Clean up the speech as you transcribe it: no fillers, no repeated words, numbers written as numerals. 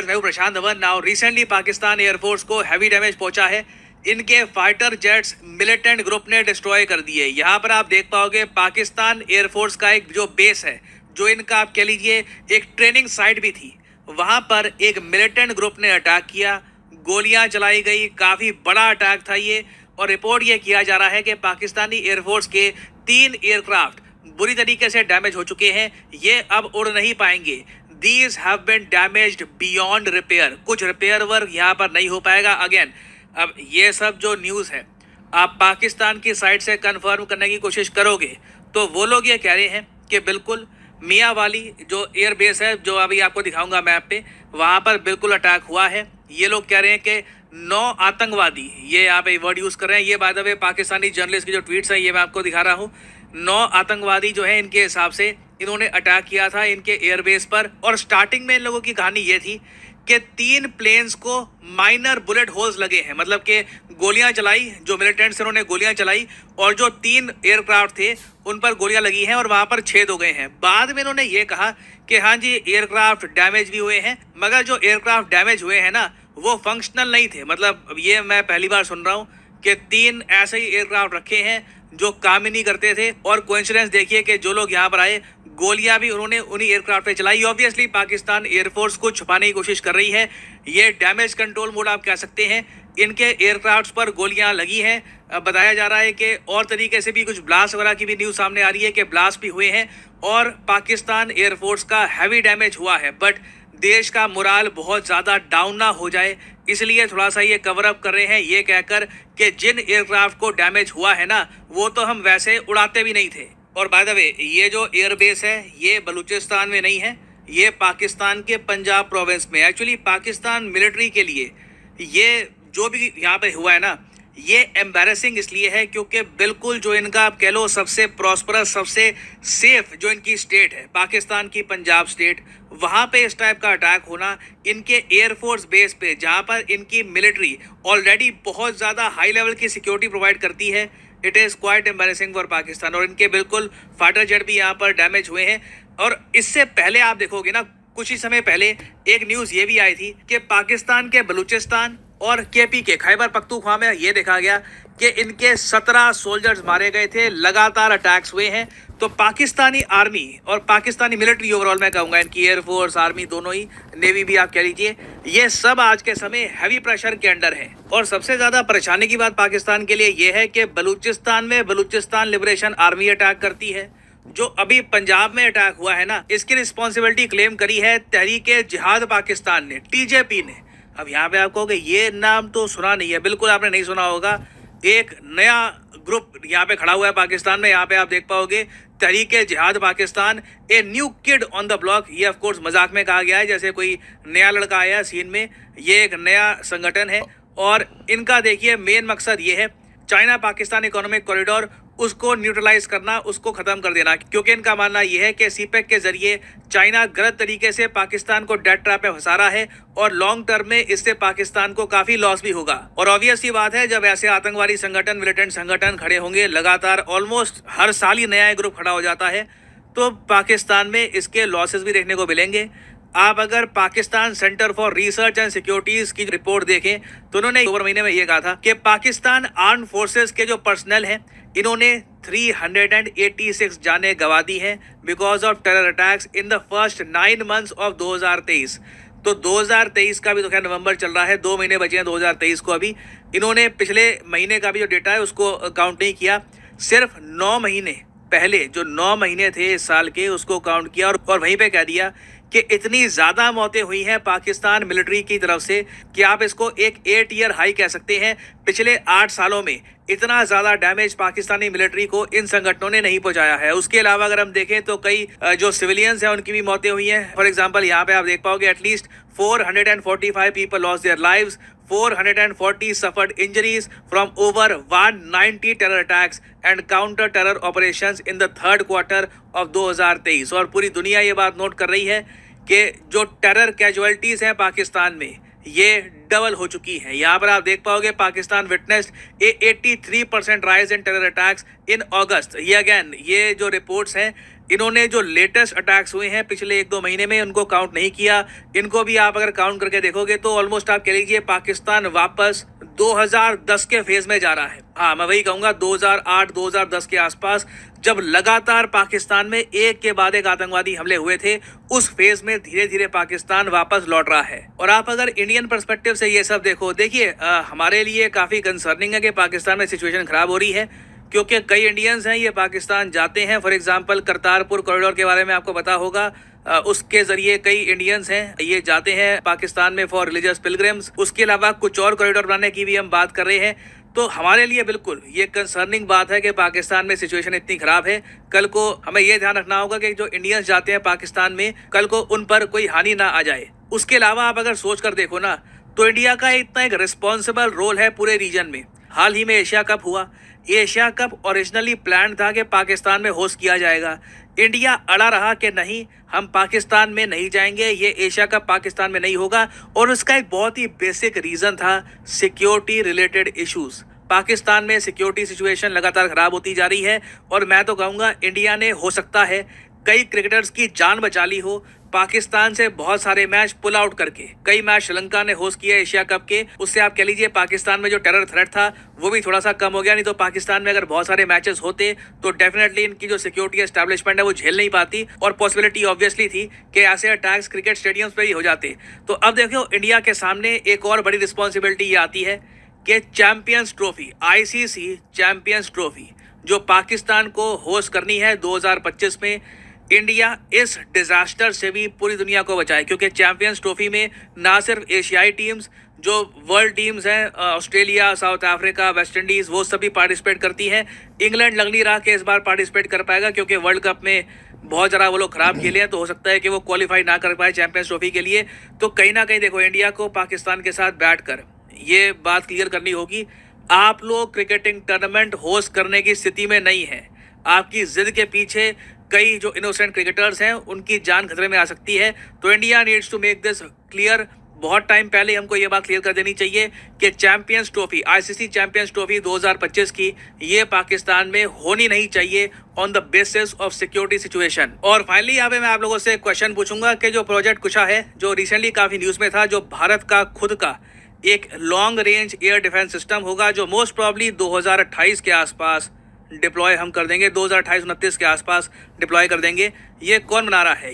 मैं हूं Prashant Dhawan. Now recently Pakistan air force को हैवी डैमेज पहुंचा है। इनके फाइटर जेट्स मिलिटेंट ग्रुप ने डिस्ट्रॉय कर दिए। यहाँ पर आप देख पाओगे पाकिस्तान एयरफोर्स का एक जो बेस है, जो इनका आप कह लीजिए एक ट्रेनिंग साइट भी थी, वहां पर एक मिलिटेंट ग्रुप ने अटैक किया, गोलियां चलाई गई, काफी बड़ा अटैक था ये। और रिपोर्ट ये किया जा रहा है कि पाकिस्तानी एयरफोर्स के 3 एयरक्राफ्ट बुरी तरीके से डैमेज हो चुके हैं। ये अब उड़ नहीं पाएंगे। These have been damaged beyond repair। कुछ रिपेयर वर्क यहाँ पर नहीं हो पाएगा। अगेन, अब ये सब जो न्यूज़ है आप पाकिस्तान की साइड से कंफर्म करने की कोशिश करोगे तो वो लोग ये कह रहे हैं कि बिल्कुल मियाँ वाली जो एयर बेस है, जो अभी आपको दिखाऊंगा मैप पे, वहाँ पर बिल्कुल अटैक हुआ है। ये लोग कह रहे हैं कि 9 आतंकवादी, ये यहाँ पे वर्ड यूज़ कर रहे हैं। ये by the way Pakistani journalist की जो ट्वीट्स हैं ये मैं आपको दिखा रहा हूँ। 9 आतंकवादी जो है इनके हिसाब से इन्होंने अटैक किया था इनके एयरबेस पर। और स्टार्टिंग में इन लोगों की कहानी ये थी कि 3 प्लेन्स को माइनर बुलेट होल्स लगे हैं, मतलब कि गोलियां चलाई, जो मिलिटेंट्स उन्होंने गोलियां चलाई और जो 3 एयरक्राफ्ट थे उन पर गोलियां लगी हैं और वहां पर छेद हो गए हैं। बाद में इन्होंने ये कहा कि हाँ जी एयरक्राफ्ट डैमेज भी हुए हैं, मगर जो एयरक्राफ्ट डैमेज हुए हैं ना वो फंक्शनल नहीं थे। मतलब ये मैं पहली बार सुन रहा हूँ कि 3 ऐसे ही एयरक्राफ्ट रखे हैं जो काम ही नहीं करते थे। और कोइंसिडेंस देखिए कि जो लोग यहाँ पर आए गोलियां भी उन्होंने उन्हीं एयरक्राफ्ट पे चलाई। ऑब्वियसली पाकिस्तान एयरफोर्स को छुपाने की कोशिश कर रही है। ये डैमेज कंट्रोल मोड आप कह सकते हैं। इनके एयरक्राफ्ट पर गोलियां लगी हैं। बताया जा रहा है कि और तरीके से भी कुछ ब्लास्ट वगैरह की भी न्यूज़ सामने आ रही है कि ब्लास्ट भी हुए हैं और पाकिस्तान एयरफोर्स का हैवी डैमेज हुआ है। बट देश का मोराल बहुत ज़्यादा डाउन ना हो जाए इसलिए थोड़ा सा ये कवर अप कर रहे हैं, ये कहकर कि जिन एयरक्राफ्ट को डैमेज हुआ है ना वो तो हम वैसे उड़ाते भी नहीं थे। और बाय द वे ये जो एयरबेस है ये बलूचिस्तान में नहीं है, ये पाकिस्तान के पंजाब प्रोविंस में। एक्चुअली पाकिस्तान मिलिट्री के लिए ये जो भी यहाँ पे हुआ है ना ये एम्बैरेसिंग इसलिए है क्योंकि बिल्कुल जो इनका आप कह लो सबसे प्रॉस्परस, सबसे सेफ जो इनकी स्टेट है पाकिस्तान की पंजाब स्टेट, वहाँ पे इस टाइप का अटैक होना इनके एयरफोर्स बेस पे, जहाँ पर इनकी मिलिट्री ऑलरेडी बहुत ज़्यादा हाई लेवल की सिक्योरिटी प्रोवाइड करती है, it is quite embarrassing for Pakistan. और इनके बिल्कुल फाइटर जेट भी यहाँ पर डैमेज हुए हैं। और इससे पहले आप देखोगे ना कुछ ही समय पहले एक न्यूज़ ये भी आई थी कि पाकिस्तान के बलूचिस्तान और केपी के खैबर पख्तूनख्वा में ये देखा गया कि इनके 17 सोल्जर्स मारे गए थे। लगातार अटैक्स हुए हैं। तो पाकिस्तानी आर्मी और पाकिस्तानी मिलिट्री ओवरऑल मैं कहूँगा, इनकी एयरफोर्स आर्मी दोनों ही, नेवी भी आप कह लीजिए, ये सब आज के समय हैवी प्रेशर के अंडर है। और सबसे ज़्यादा परेशानी की बात पाकिस्तान के लिए ये है कि बलूचिस्तान में बलूचिस्तान लिबरेशन आर्मी अटैक करती है। जो अभी पंजाब में अटैक हुआ है ना इसकी रिस्पॉन्सिबिलिटी क्लेम करी है तहरीके जिहाद पाकिस्तान ने, टीजेपी ने। अब यहाँ पे आप कहोगे ये नाम तो सुना नहीं है, बिल्कुल आपने नहीं सुना होगा। एक नया ग्रुप यहाँ पे खड़ा हुआ है पाकिस्तान में। यहाँ पे आप देख पाओगे तहरीके जिहाद Pakistan, a new kid on the block. ये ऑफ कोर्स मजाक में कहा गया है, जैसे कोई नया लड़का आया सीन में। ये एक नया संगठन है और इनका देखिए मेन मकसद ये है चाइना पाकिस्तान इकोनॉमिक कॉरिडोर उसको न्यूट्रलाइज करना, उसको ख़त्म कर देना। क्योंकि इनका मानना यह है कि सीपेक के जरिए चाइना गलत तरीके से पाकिस्तान को डेट ट्रैप में फंसा रहा है और लॉन्ग टर्म में इससे पाकिस्तान को काफ़ी लॉस भी होगा। और ऑब्वियस सी बात है जब ऐसे आतंकवादी संगठन, मिलिटेंट संगठन खड़े होंगे लगातार, ऑलमोस्ट हर साल ही नया ग्रुप खड़ा हो जाता है, तो पाकिस्तान में इसके लॉसेस भी देखने को मिलेंगे। आप अगर Pakistan centre for research and securities की रिपोर्ट देखें तो उन्होंने अक्टूबर महीने में ये कहा था कि पाकिस्तान आर्म फोर्सेस के जो पर्सनल हैं इन्होंने 386 जानें गंवा दी हैं because of terror attacks in the first 9 months of 2023। तो 2023 का भी तो खैर नवंबर चल रहा है, 2 महीने बचे हैं 2023 को। अभी इन्होंने पिछले महीने का भी जो डेटा है उसको काउंट नहीं किया, सिर्फ 9 महीने पहले जो 9 महीने थे इस साल के उसको काउंट किया और वहीं पे कह दिया कि इतनी ज़्यादा मौतें हुई हैं पाकिस्तान मिलिट्री की तरफ से कि आप इसको एक 8 ईयर हाई कह सकते हैं। पिछले 8 सालों में इतना ज़्यादा डैमेज पाकिस्तानी मिलिट्री को इन संगठनों ने नहीं पहुंचाया है। उसके अलावा अगर हम देखें तो कई जो सिविलियंस हैं उनकी भी मौतें हुई हैं। फॉर एग्जांपल यहाँ पे आप देख पाओगे at least 445 people lost their lives, 440 suffered injuries from over 190 terror attacks and counter terror operations in the third quarter of 2023। और पूरी दुनिया ये बात नोट कर रही है कि जो टेरर कैजुअलिटीज़ हैं पाकिस्तान में ये डबल हो चुकी हैं। यहाँ पर आप देख पाओगे Pakistan witnessed a 83% rise in terror attacks in August. ये अगेन ये जो रिपोर्ट्स हैं इन्होंने जो लेटेस्ट अटैक्स हुए हैं पिछले 1-2 महीने में उनको काउंट नहीं किया। इनको भी आप अगर काउंट करके देखोगे तो ऑलमोस्ट आप कह लीजिए पाकिस्तान वापस 2010 के फेज में जा रहा है। हाँ, मैं वही कहूंगा 2008-2010 के आसपास, जब लगातार पाकिस्तान में एक के बाद एक आतंकवादी हमले हुए थे, उस फेज में धीरे धीरे पाकिस्तान वापस लौट रहा है। और आप अगर इंडियन पर्सपेक्टिव से ये सब देखो, देखिए हमारे लिए काफी कंसर्निंग है कि पाकिस्तान में सिचुएशन खराब हो रही है, क्योंकि कई इंडियंस हैं ये पाकिस्तान जाते हैं। फॉर एग्जांपल करतारपुर कॉरिडोर के बारे में आपको पता होगा, उसके जरिए कई इंडियंस हैं ये जाते हैं पाकिस्तान में फॉर रिलीजियस पिलग्रिम्स। उसके अलावा कुछ और कॉरिडोर बनाने की भी हम बात कर रहे हैं। तो हमारे लिए बिल्कुल ये कंसर्निंग बात है कि पाकिस्तान में सिचुएशन इतनी खराब है। कल को हमें ये ध्यान रखना होगा कि जो इंडियंस जाते हैं पाकिस्तान में, कल को उन पर कोई हानि ना आ जाए। उसके अलावा आप अगर सोच कर देखो ना, तो इंडिया का इतना एक रिस्पॉन्सिबल रोल है पूरे रीजन में। हाल ही में एशिया कप हुआ। एशिया कप ओरिजिनली प्लान था कि पाकिस्तान में होस्ट किया जाएगा। इंडिया अड़ा रहा कि नहीं, हम पाकिस्तान में नहीं जाएंगे, ये एशिया कप पाकिस्तान में नहीं होगा। और उसका एक बहुत ही बेसिक रीजन था सिक्योरिटी रिलेटेड इश्यूज। पाकिस्तान में सिक्योरिटी सिचुएशन लगातार खराब होती जा रही है और मैं तो कहूँगा इंडिया ने हो सकता है कई क्रिकेटर्स की जान बचा ली हो पाकिस्तान से बहुत सारे मैच पुल आउट करके। कई मैच श्रीलंका ने होस्ट किया एशिया कप के, उससे आप कह लीजिए पाकिस्तान में जो टेरर थ्रेट था वो भी थोड़ा सा कम हो गया। नहीं तो पाकिस्तान में अगर बहुत सारे मैचेस होते तो डेफिनेटली इनकी जो सिक्योरिटी एस्टैब्लिशमेंट है वो झेल नहीं पाती और पॉसिबिलिटी ऑब्वियसली थी कि ऐसे अटैक्स क्रिकेट स्टेडियम्स पे ही हो जाते। तो अब देखो इंडिया के सामने एक और बड़ी रिस्पॉन्सिबिलिटी ये आती है कि Champions Trophy, ICC Champions trophy जो पाकिस्तान को होस्ट करनी है 2025 में, इंडिया इस डिजास्टर से भी पूरी दुनिया को बचाए। क्योंकि चैंपियंस ट्रॉफी में ना सिर्फ एशियाई टीम्स, जो वर्ल्ड टीम्स हैं Australia, south Africa, West Indies, वो सभी पार्टिसिपेट करती हैं। इंग्लैंड लग नहीं रहा कि इस बार पार्टिसिपेट कर पाएगा, क्योंकि वर्ल्ड कप में बहुत ज़रा वो लोग खराब खेले हैं, तो हो सकता है कि वो क्वालिफाई ना कर पाए चैंपियंस ट्रॉफी के लिए। तो कहीं ना कहीं देखो इंडिया को पाकिस्तान के साथ बैठ कर ये बात क्लियर करनी होगी, आप लोग क्रिकेटिंग टूर्नामेंट होस्ट करने की स्थिति में नहीं है। आपकी जिद के पीछे कई जो इनोसेंट क्रिकेटर्स हैं उनकी जान खतरे में आ सकती है। तो India needs to make this clear. बहुत टाइम पहले हमको ये बात क्लियर कर देनी चाहिए कि Champions Trophy, ICC Champions Trophy 2025 की, ये पाकिस्तान में होनी नहीं चाहिए on the basis of security situation. और फाइनली यहाँ पे मैं आप लोगों से क्वेश्चन पूछूंगा कि जो प्रोजेक्ट कुशा है, जो रिसेंटली काफी न्यूज में था, जो भारत का खुद का एक long range air defence system होगा, जो मोस्ट प्रॉब्ली 2028 के आसपास डिप्लॉय हम कर देंगे, 2028-29 के आसपास डिप्लॉय कर देंगे, ये कौन बना रहा है?